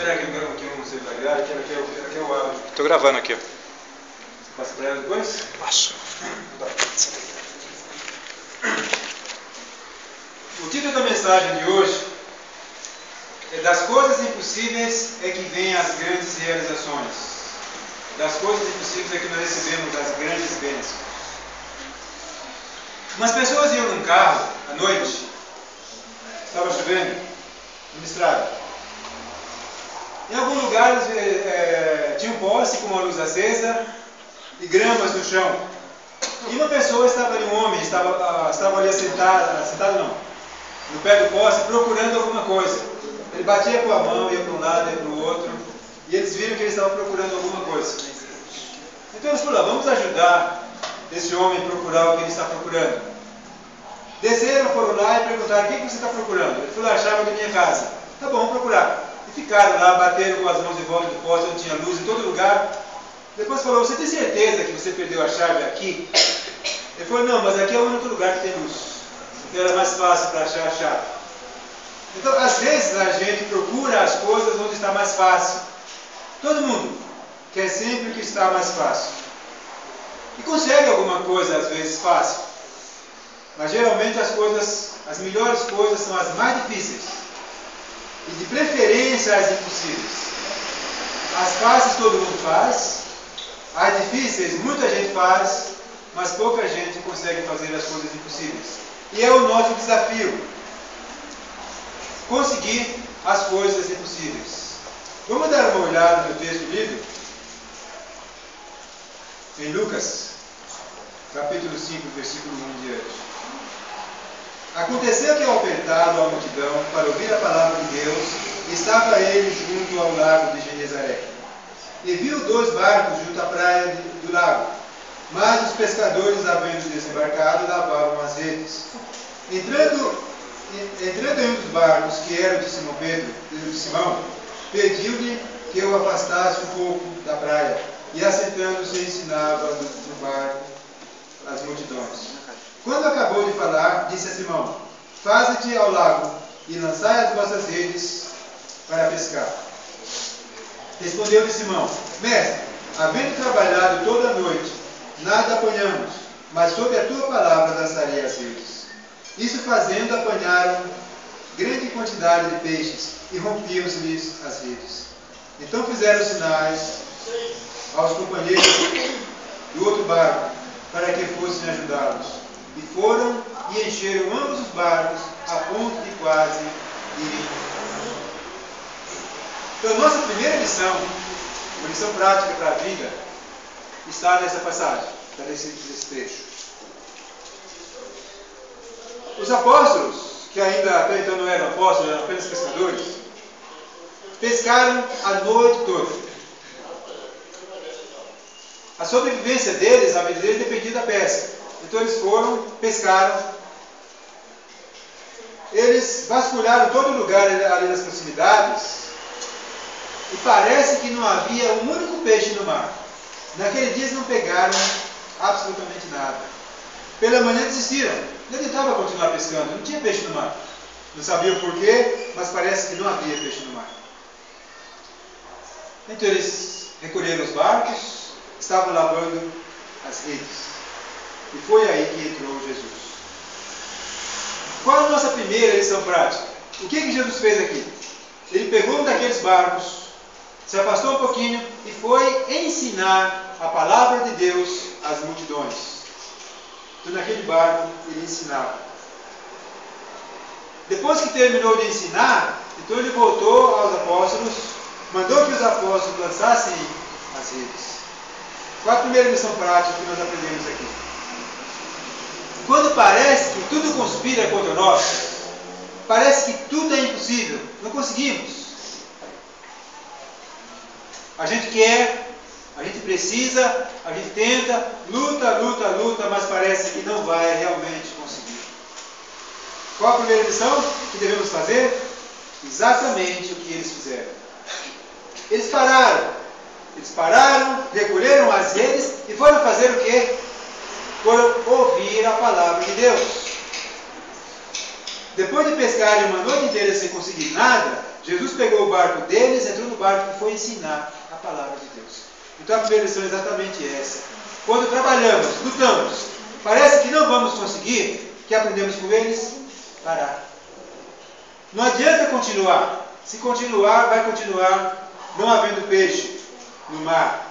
esperar aqui um celular ligado, aqui é o áudio. Tô gravando aqui. Você passa para ela depois? Passo. O título da mensagem de hoje é Das coisas impossíveis é que vêm as grandes realizações. Das coisas impossíveis é que nós recebemos as grandes bênçãos. Umas pessoas iam num carro à noite, estava chovendo, numa estrada. Em algum lugar tinha um poste com uma luz acesa e gramas no chão. E uma pessoa estava ali, um homem, estava ali sentado não, no pé do poste, procurando alguma coisa. Ele batia com a mão, ia para um lado, ia para o outro, e eles viram que ele estava procurando alguma coisa. Então eles falaram, vamos ajudar esse homem a procurar o que ele está procurando. Desceram, foram lá e perguntaram, o que você está procurando? Ele falou, a chave da minha casa. Tá bom, vamos procurar. E ficaram lá, bateram com as mãos em volta do poste, onde tinha luz em todo lugar. Depois falou, você tem certeza que você perdeu a chave aqui? Ele falou, não, mas aqui é o único lugar que tem luz. Então era mais fácil para achar a chave. Então, às vezes, a gente procura as coisas onde está mais fácil. Todo mundo quer sempre o que está mais fácil. E consegue alguma coisa, às vezes, fácil. Mas, geralmente, as melhores coisas são as mais difíceis. E, de preferência, as impossíveis. As fáceis todo mundo faz. As difíceis, muita gente faz. Mas pouca gente consegue fazer as coisas impossíveis. E é o nosso desafio. Conseguir as coisas impossíveis. Vamos dar uma olhada no texto do livro? Em Lucas, capítulo 5, versículo 1 em diante. Aconteceu que ao apertado a multidão para ouvir a palavra de Deus, estava ele junto ao lago de Genezaré. E viu 2 barcos junto à praia do lago. Mas os pescadores, havendo desembarcado, lavavam as redes. Entrando em um dos barcos, que era o de Simão Pedro, de Simão, pediu-lhe que o afastasse um pouco da praia, e assentando-se ensinava no barco as multidões. Quando acabou de falar, disse a Simão, faze-te ao lago e lançai as vossas redes para pescar. Respondeu-lhe Simão, mestre, havendo trabalhado toda a noite, nada apanhamos, mas sob a tua palavra lançarei as redes. Isso fazendo, apanharam grande quantidade de peixes e rompiam-se-lhes as redes. Então fizeram sinais aos companheiros do outro barco para que fossem ajudá-los. E foram e encheram ambos os barcos a ponto de quase irem. Então, nossa primeira lição, uma lição prática para a vida, está nessa passagem, está nesse trecho. Os apóstolos, que ainda até então não eram apóstolos, eram apenas pescadores, pescaram a noite toda. A sobrevivência deles, a vida deles, dependia da pesca. Então eles foram, pescaram. Eles vasculharam todo lugar ali nas proximidades. E parece que não havia um único peixe no mar. Naquele dia eles não pegaram absolutamente nada. Pela manhã desistiram. Não adiantava continuar pescando, não tinha peixe no mar. Não sabiam porquê, mas parece que não havia peixe no mar. Então eles recolheram os barcos, estavam lavando as redes. E foi aí que entrou Jesus. Qual a nossa primeira lição prática? O que Jesus fez aqui? Ele pegou um daqueles barcos, se afastou um pouquinho e foi ensinar a palavra de Deus às multidões. Então, naquele barco, ele ensinava. Depois que terminou de ensinar, então ele voltou aos apóstolos, mandou que os apóstolos lançassem as redes. Qual a primeira lição prática que nós aprendemos aqui? Quando parece que tudo conspira contra nós, parece que tudo é impossível, não conseguimos. A gente quer, a gente precisa, a gente tenta, luta, mas parece que não vai realmente conseguir. Qual a primeira lição que devemos fazer? Exatamente o que eles fizeram. Eles pararam, recolheram as redes e foram fazer o quê? Foram ouvir a palavra de Deus. Depois de pescarem uma noite inteira sem conseguir nada, Jesus pegou o barco deles, entrou no barco e foi ensinar a palavra de Deus. Então a primeira lição é exatamente essa. Quando trabalhamos, lutamos, parece que não vamos conseguir, o que aprendemos com eles? Parar. Não adianta continuar. Se continuar, vai continuar não havendo peixe no mar.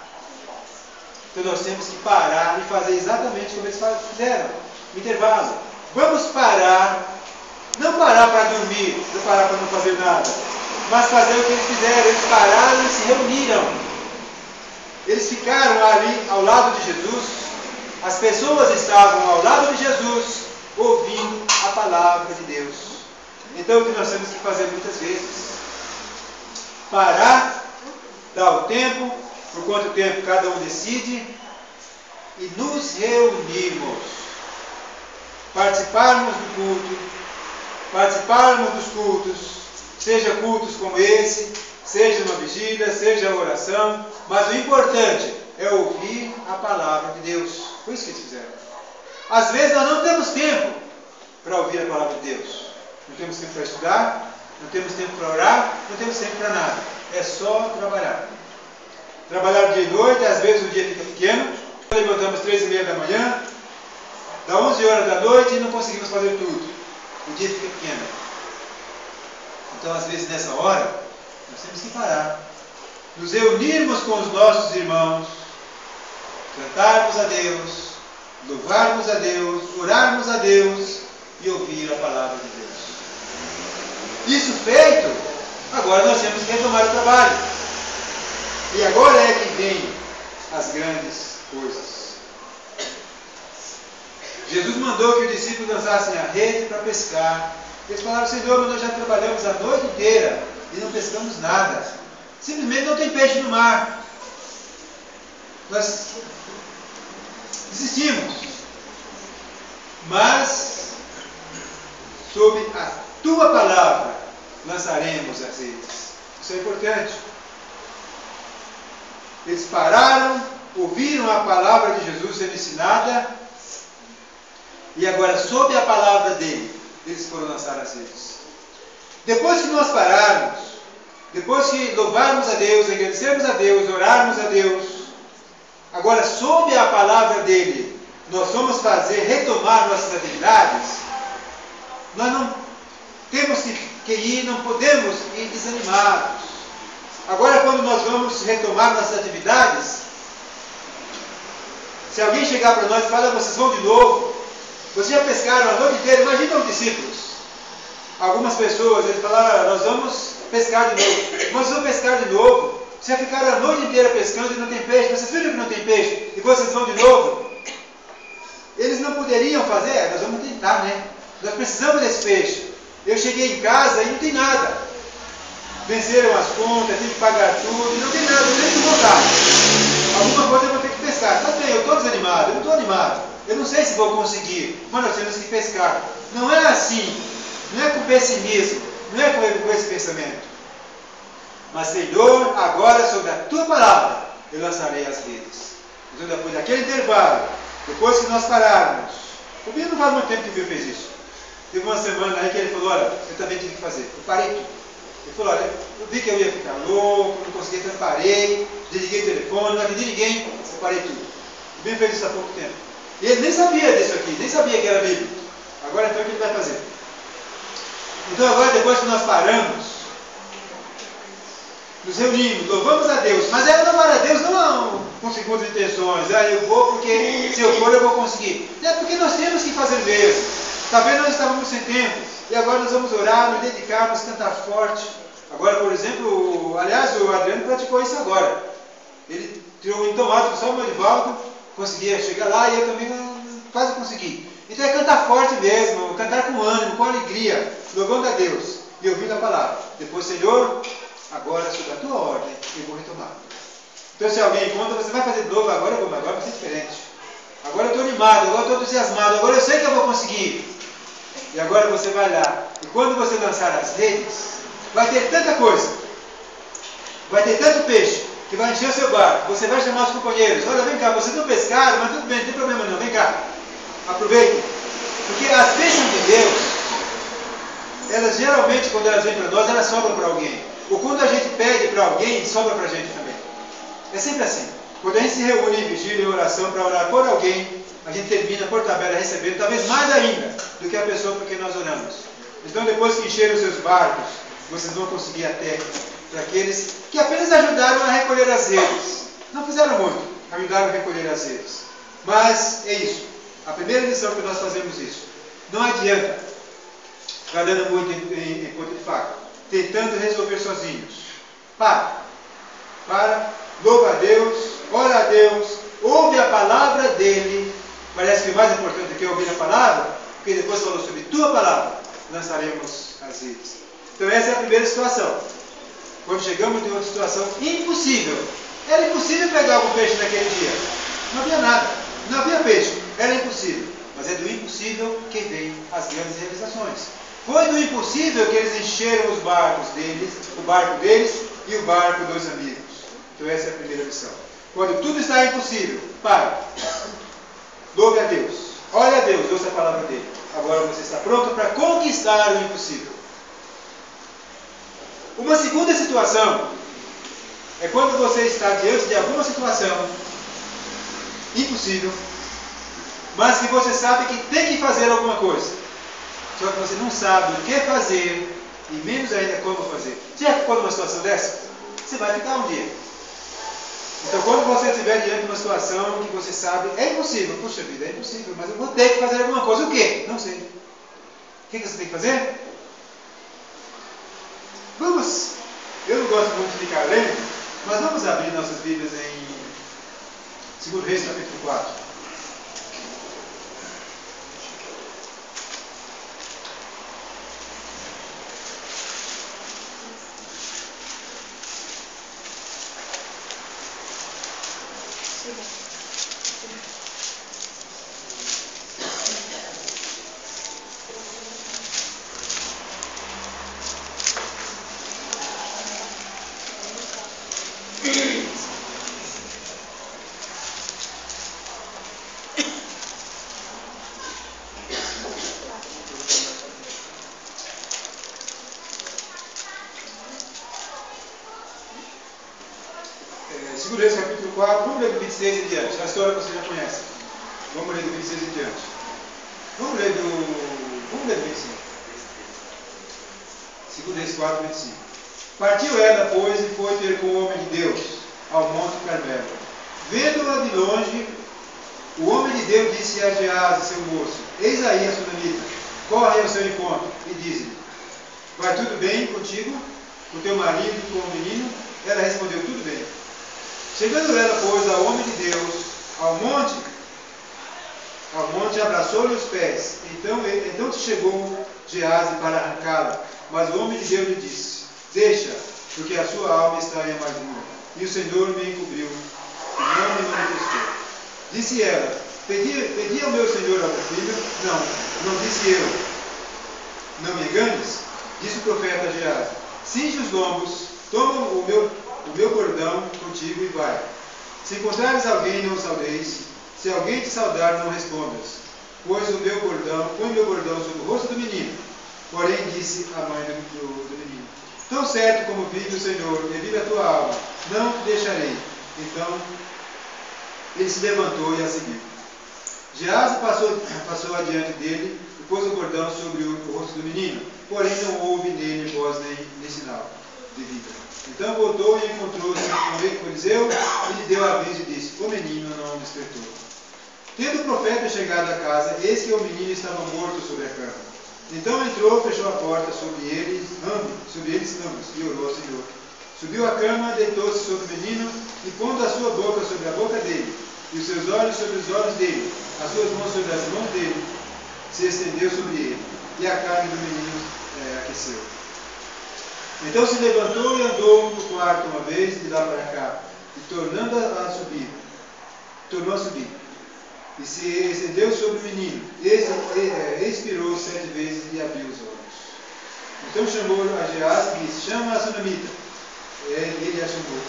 Então nós temos que parar e fazer exatamente como eles fizeram. Intervalo. Vamos parar. Não parar para dormir, não parar para não fazer nada. Mas fazer o que eles fizeram. Eles pararam e se reuniram. Eles ficaram ali ao lado de Jesus. As pessoas estavam ao lado de Jesus, ouvindo a palavra de Deus. Então o que nós temos que fazer muitas vezes? Parar, dar o tempo, por quanto tempo cada um decide, e nos reunirmos. Participarmos do culto, participarmos dos cultos, seja cultos como esse, seja uma vigília, seja uma oração, mas o importante é ouvir a palavra de Deus. Foi isso que eles fizeram. Às vezes nós não temos tempo para ouvir a palavra de Deus. Não temos tempo para estudar, não temos tempo para orar, não temos tempo para nada. É só trabalhar. Trabalhar dia e noite, às vezes o dia fica pequeno. Levantamos 3h30 da manhã, dá 11 horas da noite e não conseguimos fazer tudo. O dia fica pequeno. Então, às vezes, nessa hora, nós temos que parar. Nos reunirmos com os nossos irmãos, cantarmos a Deus, louvarmos a Deus, orarmos a Deus e ouvir a palavra de Deus. Isso feito, agora nós temos que retomar o trabalho. E agora é que vem as grandes coisas. Jesus mandou que os discípulos lançassem a rede para pescar. Eles falaram: Senhor, mas nós já trabalhamos a noite inteira e não pescamos nada. Simplesmente não tem peixe no mar. Nós desistimos. Mas, sob a tua palavra, lançaremos as redes. Isso é importante. Eles pararam, ouviram a palavra de Jesus sendo ensinada, e agora, sob a palavra dele, eles foram lançar as redes. Depois que nós pararmos, depois que louvarmos a Deus, agradecermos a Deus, orarmos a Deus, agora, sob a palavra dele, nós vamos retomar nossas atividades, nós não temos que ir, não podemos ir desanimados. Agora, quando nós vamos retomar nossas atividades, se alguém chegar para nós e falar: vocês vão de novo, vocês já pescaram a noite inteira, imagina os discípulos. Algumas pessoas, eles falaram: nós vamos pescar de novo. Nós vamos pescar de novo. Vocês já ficaram a noite inteira pescando e não tem peixe. Vocês viram que não tem peixe e vocês vão de novo? Eles não poderiam fazer? Nós vamos tentar, né? Nós precisamos desse peixe. Eu cheguei em casa e não tem nada. Venceram as contas, tem que pagar tudo, e não tem nada, eu tenho que voltar. Alguma coisa eu vou ter que pescar. Tá bem, eu estou desanimado, eu não estou animado. Eu não sei se vou conseguir, mas nós temos que pescar. Não é assim, não é com pessimismo, não é com esse pensamento. Mas, Senhor, agora sobre a tua palavra, eu lançarei as redes. Então, depois daquele intervalo, depois que nós pararmos, o Bíblia não faz muito tempo que o Bíblia fez isso. Teve uma semana aí que ele falou: olha, eu também tive que fazer. Eu parei tudo. Ele falou: olha, eu vi que eu ia ficar louco, não conseguia, então eu parei, desliguei o telefone, não atendi ninguém, eu parei tudo. O Bíblia fez isso há pouco tempo. E ele nem sabia disso aqui, nem sabia que era Bíblia. Agora então o que ele vai fazer? Então agora, depois que nós paramos, nos reunimos, louvamos a Deus, mas é louvar a Deus não com segundas intenções. Eu vou porque se eu for eu vou conseguir. É porque nós temos que fazer mesmo. Talvez nós estávamos sem tempo e agora nós vamos orar, nos dedicarmos, cantar forte. Agora, por exemplo, aliás, o Adriano praticou isso agora. Ele tirou um automático só o Morivaldo, conseguia chegar lá e eu também quase consegui. Então é cantar forte mesmo, cantar com ânimo, com alegria, louvando a Deus e ouvindo a palavra. Depois, Senhor, agora sob a tua ordem eu vou retomar. Então se alguém conta, você vai fazer de novo, agora eu vou, mas agora vai ser diferente. Agora eu estou animado, agora eu estou entusiasmado, agora eu sei que eu vou conseguir. E agora você vai lá. E quando você lançar as redes, vai ter tanta coisa, vai ter tanto peixe, que vai encher o seu barco. Você vai chamar os companheiros: olha, vem cá, vocês não pescaram, mas tudo bem, não tem problema não, vem cá. Aproveitem. Porque as bênçãos de Deus, elas geralmente, quando elas vêm para nós, elas sobram para alguém. Ou quando a gente pede para alguém, sobra para a gente também. É sempre assim. Quando a gente se reúne em vigília e oração para orar por alguém, a gente termina por tabela recebendo, talvez mais ainda do que a pessoa por quem nós oramos. Então, depois que encherem os seus barcos, vocês vão conseguir até para aqueles que apenas ajudaram a recolher as redes. Não fizeram muito, ajudaram a recolher as redes. Mas é isso. A primeira lição que nós fazemos isso. Não adianta ficar dando muito em ponta de faca, tentando resolver sozinhos. Para, louva a Deus, ora a Deus, ouve a palavra dele. Parece que o mais importante aqui é ouvir a palavra, porque depois falou sobre tua palavra, lançaremos as redes. Então essa é a primeira situação. Quando chegamos em outra situação impossível. Era impossível pegar algum peixe naquele dia. Não havia nada, não havia peixe, era impossível. Mas é do impossível que vem as grandes realizações. Foi do impossível que eles encheram os barcos deles, o barco deles e o barco dos amigos. Então essa é a primeira lição. Quando tudo está impossível, pare. Louve a Deus. Olha a Deus, ouça a palavra dele. Agora você está pronto para conquistar o impossível. Uma segunda situação é quando você está diante de alguma situação impossível, mas que você sabe que tem que fazer alguma coisa. Só que você não sabe o que fazer e menos ainda como fazer. Já ficou numa situação dessa? Você vai ficar um dia. Então, quando você estiver diante de uma situação que você sabe, é impossível. Puxa vida, é impossível, mas eu vou ter que fazer alguma coisa. O quê? Não sei. O que você tem que fazer? Vamos. Eu não gosto muito de ficar lendo, mas vamos abrir nossas Bíblias em 2 Reis, capítulo 4. Reis, capítulo 4, vamos ler do 26 em diante. A história você já conhece. Vamos ler do 26 em diante. Vamos ler do 25. 2 Reis 4, 25. Partiu ela, pois, e foi ter com o homem de Deus ao monte Carmelo. Vendo-a de longe, o homem de Deus disse a Geazi, seu moço: Eis aí a sunamita, corre ao seu encontro e diz-lhe: Vai tudo bem contigo, com o teu marido e com o menino? Ela respondeu: Tudo bem. Chegando ela, pois, ao homem de Deus, ao monte, abraçou-lhe os pés. Então se chegou Geazi para arrancá-la. Mas o homem de Deus lhe disse: Deixa, porque a sua alma está em amargura. E o Senhor me encobriu, e não me manifestou. Disse ela: Pedi ao meu Senhor a meu filho? Não disse eu. Não me enganes? Disse o profeta a Geazi: Cinge os lombos, toma o meu bordão contigo e vai. Se encontrares alguém, não o saudeis. Se alguém te saudar, não respondas. Põe o meu bordão sobre o rosto do menino. Porém disse a mãe do menino: Tão certo como vive o Senhor, e vive a tua alma, não te deixarei. Então ele se levantou e a seguiu. Geazi passou adiante dele e pôs o bordão sobre o rosto do menino. Porém não houve nele voz nem sinal de vida. Então voltou e encontrou-se com Eliseu e lhe deu aviso e disse: O menino não despertou. Tendo o profeta chegado à casa, eis que o menino estava morto sobre a cama. Então entrou, fechou a porta sobre eles ambos, e orou ao Senhor. Subiu à cama, deitou-se sobre o menino, e pondo a sua boca sobre a boca dele, e os seus olhos sobre os olhos dele, as suas mãos sobre as mãos dele, se estendeu sobre ele, e a carne do menino aqueceu. Então se levantou e andou no quarto uma vez, de lá para cá, e tornou a subir. E se estendeu sobre o menino, expirou 7 vezes e abriu os olhos. Então chamou a Geazi e disse: Chama a sunamita. Ele a chamou.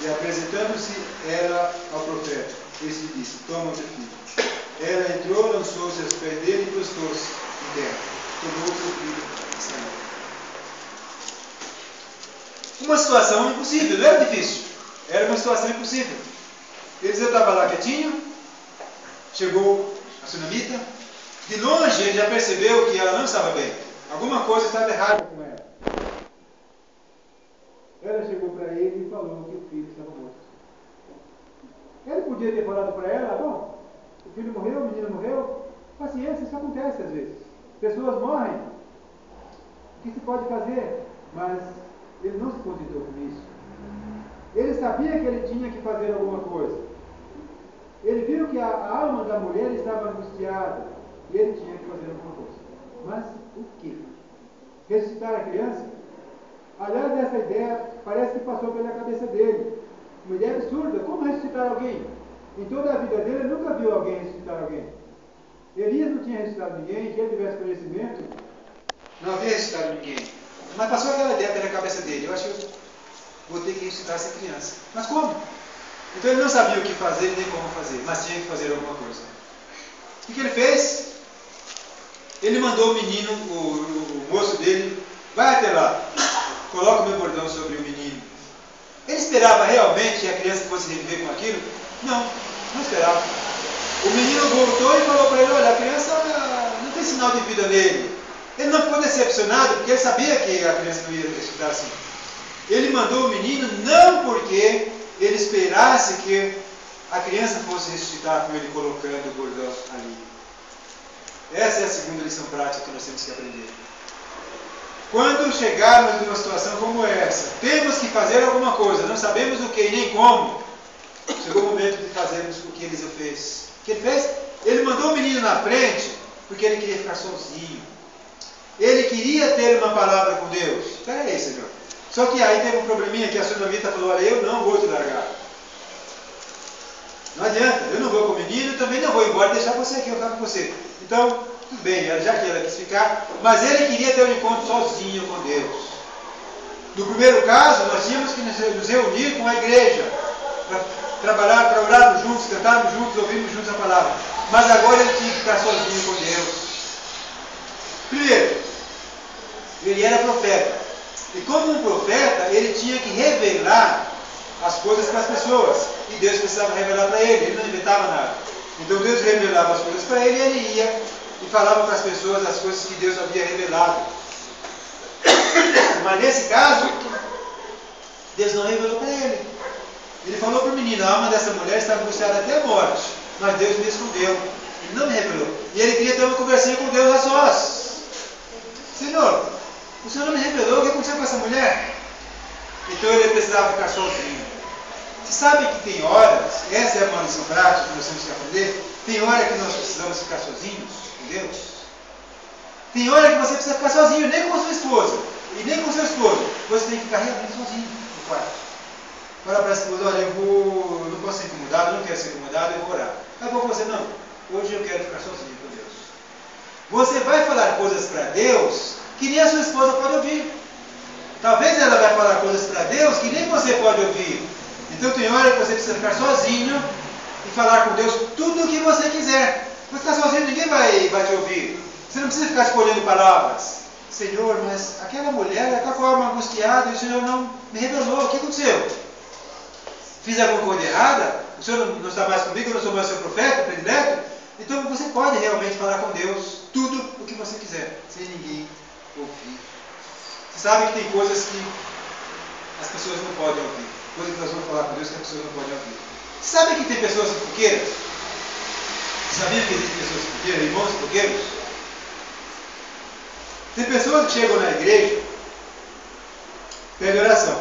E apresentando-se ela ao profeta, este disse: Toma o teu filho. Ela entrou, lançou-se aos pés dele e prostou-se em terra. Tomou o seu filho e saiu. uma situação impossível, não era difícil, era uma situação impossível. Eliseu estava lá quietinho, chegou a sunamita, de longe ele já percebeu que ela não estava bem, alguma coisa estava errada com ela. Ela chegou para ele e falou que o filho estava morto. Ele podia ter falado para ela, bom, o filho morreu, o menino morreu, paciência, isso acontece às vezes. Pessoas morrem, o que se pode fazer? Mas ele não se contentou com isso. Ele sabia que ele tinha que fazer alguma coisa. Ele viu que a alma da mulher estava angustiada e ele tinha que fazer alguma coisa. Mas o quê? Ressuscitar a criança? Aliás, essa ideia parece que passou pela cabeça dele. Uma ideia absurda. Como ressuscitar alguém? Em toda a vida dele, ele nunca viu alguém ressuscitar alguém. Elias não tinha ressuscitado ninguém, que ele tivesse conhecimento, não havia ressuscitado ninguém. Mas passou aquela ideia pela cabeça dele. Eu acho que eu vou ter que ressuscitar essa criança. Mas como? Então ele não sabia o que fazer nem como fazer, mas tinha que fazer alguma coisa. O que ele fez? Ele mandou o menino, o moço dele, vai até lá, coloca o meu bordão sobre o menino. Ele esperava realmente que a criança fosse reviver com aquilo? Não, não esperava. O menino voltou e falou para ele, olha, a criança não tem sinal de vida nele. Ele não ficou decepcionado, porque ele sabia que a criança não ia ressuscitar assim. Ele mandou o menino não porque ele esperasse que a criança fosse ressuscitar com ele colocando o bordão ali. Essa é a segunda lição prática que nós temos que aprender. Quando chegarmos numa situação como essa, temos que fazer alguma coisa, não sabemos o que e nem como, chegou o momento de fazermos o que Eliseu fez. O que ele fez? Ele mandou o menino na frente porque ele queria ficar sozinho. Ele queria ter uma palavra com Deus. Espera aí, Senhor. Só que aí teve um probleminha que a sunamita falou, olha, eu não vou te largar. Não adianta, eu não vou com o menino e também não vou embora deixar você aqui, eu ficar com você. Então, tudo bem, já que ela quis ficar, mas ele queria ter um encontro sozinho com Deus. No primeiro caso, nós tínhamos que nos reunir com a igreja, para trabalhar, para orarmos juntos, cantarmos juntos, ouvirmos juntos a palavra. Mas agora ele tinha que ficar sozinho com Deus. Primeiro, ele era profeta. E como um profeta, ele tinha que revelar as coisas para as pessoas. E Deus precisava revelar para ele, ele não inventava nada. Então Deus revelava as coisas para ele e ele ia e falava para as pessoas as coisas que Deus havia revelado. Mas nesse caso, Deus não revelou para ele. Ele falou para o menino, a alma dessa mulher está angustiada até a morte. Mas Deus me escondeu. Ele não me revelou. E ele queria ter uma conversinha com Deus a sós. Senhor, o Senhor não me revelou o que aconteceu com essa mulher? Então ele precisava ficar sozinho. Você sabe que tem horas, essa é uma lição prática que nós temos que aprender, tem hora que nós precisamos ficar sozinhos com Deus. Tem hora que você precisa ficar sozinho, nem com a sua esposa, e nem com o seu esposo. Você tem que ficar realmente sozinho no quarto. Fala para a esposa, olha, eu não posso ser incomodado, eu não quero ser incomodado, eu vou orar. Aí para você, não, hoje eu quero ficar sozinho com Deus. Você vai falar coisas para Deus que nem a sua esposa pode ouvir. Talvez ela vai falar coisas para Deus que nem você pode ouvir. Então tem hora que você precisa ficar sozinho e falar com Deus tudo o que você quiser. Você está sozinho, ninguém vai te ouvir. Você não precisa ficar escolhendo palavras. Senhor, mas aquela mulher está com a alma angustiada e o Senhor não me revelou. O que aconteceu? Fiz alguma coisa errada? O Senhor não está mais comigo, eu não sou mais seu profeta, predileto? Então você pode realmente falar com Deus tudo o que você quiser, sem ninguém ouvir. Você sabe que tem coisas que as pessoas não podem ouvir. Coisas que nós vamos falar com Deus que as pessoas não podem ouvir. Você sabe que tem pessoas fofoqueiras? Você sabia que existem pessoas fofoqueiras, irmãos fofoqueiros? Tem pessoas que chegam na igreja, pedem oração.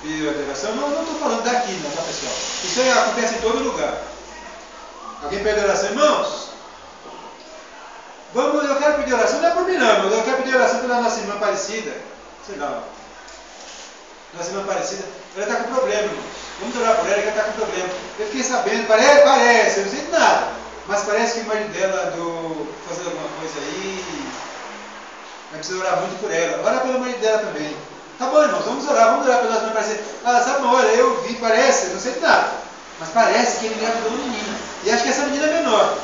Pedem oração, não estou falando daqui, não, tá, pessoal? Isso aí acontece em todo lugar. Alguém pede oração, irmãos? Vamos, eu quero pedir oração, não é por mim não, mas eu quero pedir oração pela nossa irmã Aparecida. Sei lá, nossa irmã Aparecida, ela está com problema, irmãos. Vamos orar por ela, que ela está com problema. Eu fiquei sabendo, parece, eu não sei de nada, mas parece que o marido dela andou fazendo alguma coisa aí. Vai precisar orar muito por ela. Ora pelo marido dela também. Tá bom, irmãos, vamos orar pela nossa irmã Aparecida. Ah, sabe, olha, eu vi, parece, eu não sei de nada, mas parece que ele engravidou uma menina. E acho que essa menina é menor.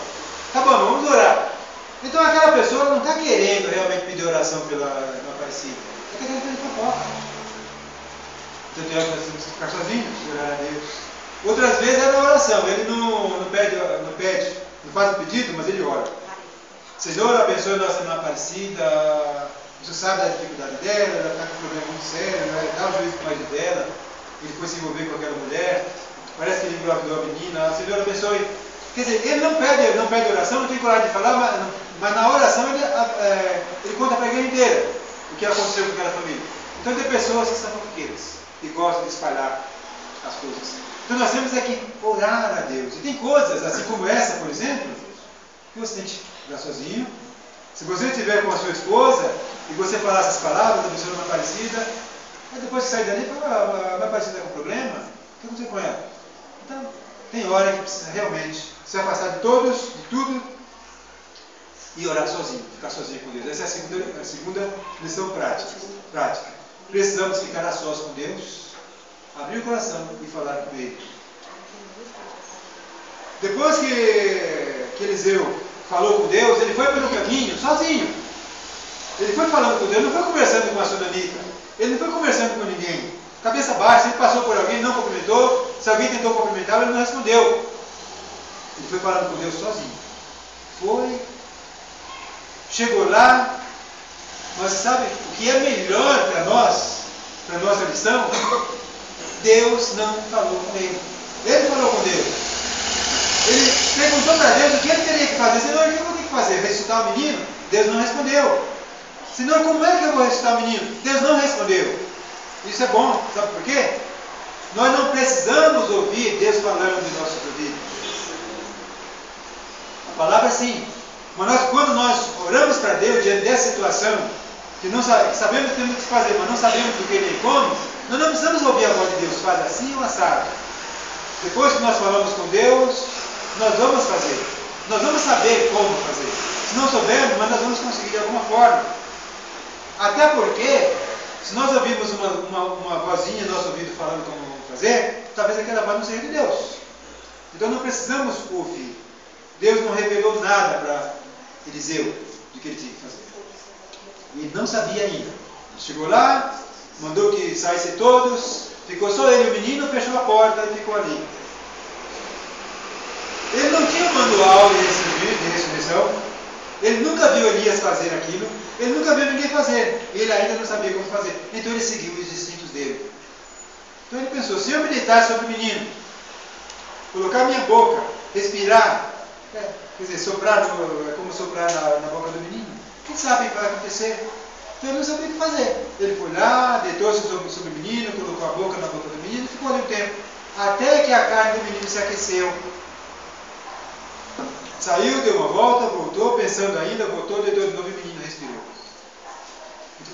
Tá bom, vamos orar. Então aquela pessoa não está querendo realmente pedir oração pela irmã Aparecida. Está querendo fazer fofoca. Tanto é que nós temos que ficar sozinhos, orar a Deus. Outras vezes é na oração, ele não faz o pedido, mas ele ora. Senhor, abençoe nossa irmã Aparecida. Você sabe da dificuldade dela, ela está com um problema muito sério, né? Dá o juízo para o marido dela, ele foi se envolver com aquela mulher, parece que ele engravidou a menina. Senhor, abençoe. Quer dizer, ele não pede oração, não tem coragem de falar, mas na oração ele conta para a igreja inteira o que aconteceu com aquela família. Então tem pessoas que são fofoqueiras e gostam de espalhar as coisas. Então nós temos que orar a Deus. E tem coisas, assim como essa, por exemplo, que você tem que ficar sozinho. Se você estiver com a sua esposa e você falar essas palavras, a pessoa não é Aparecida, aí depois que sair dali, fala, a Aparecida está com problema, o que aconteceu com ela? Então, tem hora que precisa realmente se afastar de todos, de tudo, e orar sozinho, ficar sozinho com Deus. Essa é a segunda lição prática. Precisamos ficar a sós com Deus, abrir o coração e falar com Ele. Depois que Eliseu falou com Deus, ele foi pelo caminho, sozinho. Ele foi falando com Deus, não foi conversando com a sunamita. Ele não foi conversando com ninguém. Cabeça baixa, ele passou por alguém, não cumprimentou. Se alguém tentou cumprimentá-lo, ele não respondeu. Ele foi falando com Deus sozinho. Foi, chegou lá, mas sabe o que é melhor para nós, para a nossa lição? Deus não falou com ele. Ele falou com Deus. Ele perguntou para Deus o que ele teria que fazer. Senhor, o que eu vou ter que fazer? Ressuscitar o menino? Deus não respondeu. Senhor, como é que eu vou ressuscitar o menino? Deus não respondeu. Isso é bom, sabe por quê? Nós não precisamos ouvir Deus falando de nossos ouvidos. A palavra é sim. Mas quando nós oramos para Deus diante dessa situação, que não sabemos o que temos que fazer, mas não sabemos do que nem como, nós não precisamos ouvir a voz de Deus, faz assim ou assado. Depois que nós falamos com Deus, nós vamos fazer. Nós vamos saber como fazer. Se não soubermos, mas nós vamos conseguir de alguma forma. Até porque, se nós ouvirmos uma vozinha no nosso ouvido falando como vamos fazer, talvez aquela voz não seja de Deus. Então não precisamos ouvir. Deus não revelou nada para Eliseu do que ele tinha que fazer. E ele não sabia ainda. Ele chegou lá, mandou que saíssem todos, ficou só ele e o menino, fechou a porta e ficou ali. Ele não tinha um manual de ressurreição. Ele nunca viu Elias fazer aquilo. Ele nunca viu ninguém fazer. Ele ainda não sabia como fazer. Então ele seguiu os instintos dele. Então ele pensou, se eu meditar sobre o menino, colocar minha boca, respirar, quer dizer, soprar, é como soprar na boca do menino, quem sabe o que vai acontecer? Então ele não sabia o que fazer. Ele foi lá, deitou-se sobre o menino, colocou a boca na boca do menino e ficou ali um tempo. Até que a carne do menino se aqueceu. Saiu, deu uma volta, voltou, pensando ainda, voltou, deitou de novo e o menino respirou.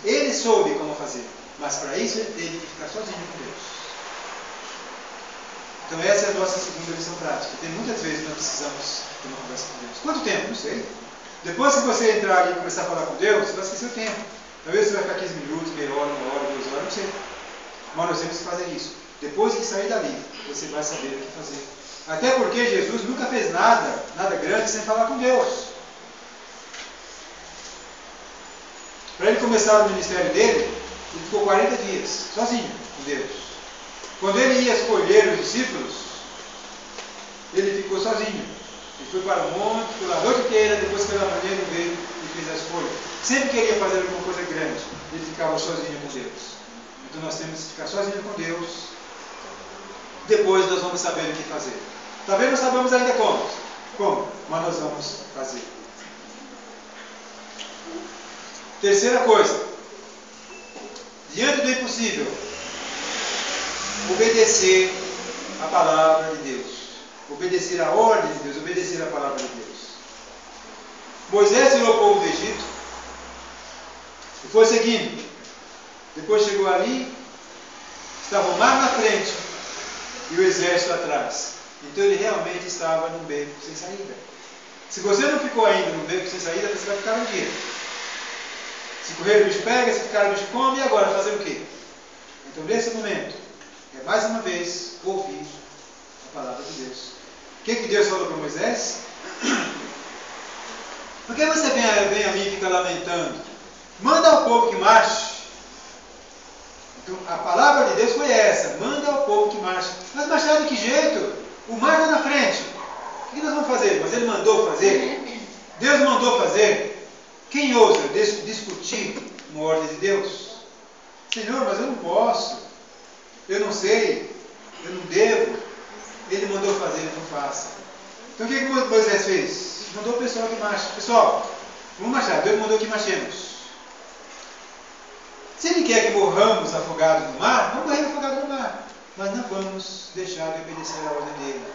Ele soube como fazer, mas para isso ele teve que ficar sozinho com Deus. Então essa é a nossa segunda lição prática. Tem muitas vezes nós precisamos ter uma conversa com Deus. Quanto tempo? Não sei. Depois que você entrar ali e começar a falar com Deus, você vai esquecer o tempo. Talvez você vai ficar 15 minutos, meia hora, 1 hora, 2 horas, não sei. Mas nós temos que fazer isso. Depois que sair dali, você vai saber o que fazer. Até porque Jesus nunca fez nada grande sem falar com Deus. Para ele começar o ministério dele, ele ficou 40 dias, sozinho com Deus. Quando ele ia escolher os discípulos, ele ficou sozinho. Ele foi para o monte, ficou lá a noite inteira, depois pela manhã ele veio e fez a escolha. Sempre que ele ia fazer alguma coisa grande, ele ficava sozinho com Deus. Então nós temos que ficar sozinho com Deus. Depois nós vamos saber o que fazer. Talvez não sabemos ainda como, mas nós vamos fazer. Terceira coisa, diante do impossível, obedecer a palavra de Deus, obedecer a ordem de Deus, obedecer a palavra de Deus. Moisés tirou o povo do Egito e foi seguindo. Depois chegou ali, estava o mar na frente e o exército atrás. Então ele realmente estava num beco sem saída. Se você não ficou ainda num beco sem saída, você vai ficar um dia. Se correr o bicho pega, se ficar o bicho come, e agora fazer o quê? Então nesse momento, é mais uma vez ouvir a palavra de Deus. O que Deus falou para Moisés? Por que você vem a mim e fica lamentando? Manda ao povo que marche. Então a palavra de Deus foi essa. deixar de que jeito? O mar está na frente. O que nós vamos fazer? Mas Ele mandou fazer. Deus mandou fazer. Quem ousa discutir uma ordem de Deus? Senhor, mas eu não posso. Eu não sei. Eu não devo. Ele mandou fazer, então faça. Então o que Moisés fez? Mandou o pessoal que marche. Pessoal, vamos marchar. Deus mandou que marchemos. Se Ele quer que morramos afogados no mar, vamos morrer afogados no mar. Mas não vamos deixar de obedecer a ordem dele.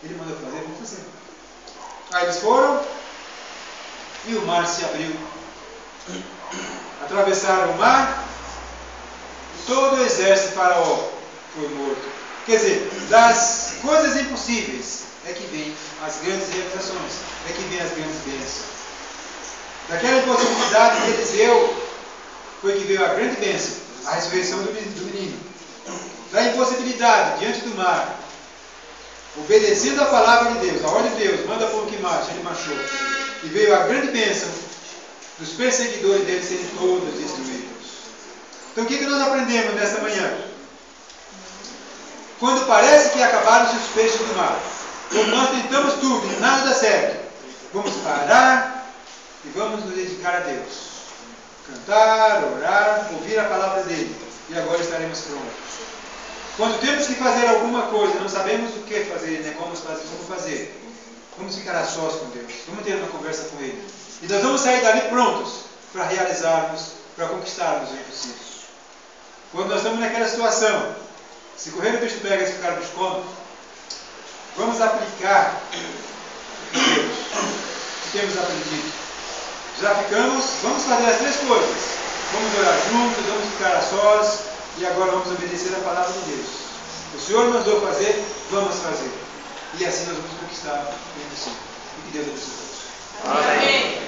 Ele mandou fazer, vamos fazer. Aí eles foram e o mar se abriu. Atravessaram o mar e todo o exército de Faraó foi morto. Quer dizer, das coisas impossíveis é que vêm as grandes realizações, é que vêm as grandes bênçãos. Daquela impossibilidade de Eliseu foi que veio a grande bênção, a ressurreição do menino. Da impossibilidade diante do mar, obedecendo a palavra de Deus, a ordem de Deus, manda povo que marche, ele marchou. E veio a grande bênção dos perseguidores dele serem todos destruídos. Então o que nós aprendemos nesta manhã? Quando parece que acabaram-se os peixes do mar, quando nós tentamos tudo e nada dá certo, vamos parar e vamos nos dedicar a Deus. Cantar, orar, ouvir a palavra dele. E agora estaremos prontos. Quando temos que fazer alguma coisa, não sabemos o que fazer, né? Como fazer. Vamos ficar a sós com Deus. Vamos ter uma conversa com Ele. E nós vamos sair dali prontos para realizarmos, para conquistarmos o impossível. Quando nós estamos naquela situação, se correr o bicho pega e se ficar o bicho come, vamos aplicar o que temos aprendido. Já ficamos, vamos fazer as três coisas. Vamos orar juntos, vamos ficar a sós e agora vamos obedecer a palavra de Deus. O Senhor mandou fazer, vamos fazer. E assim nós vamos conquistar o impossível. E que Deus abençoe todos. Amém.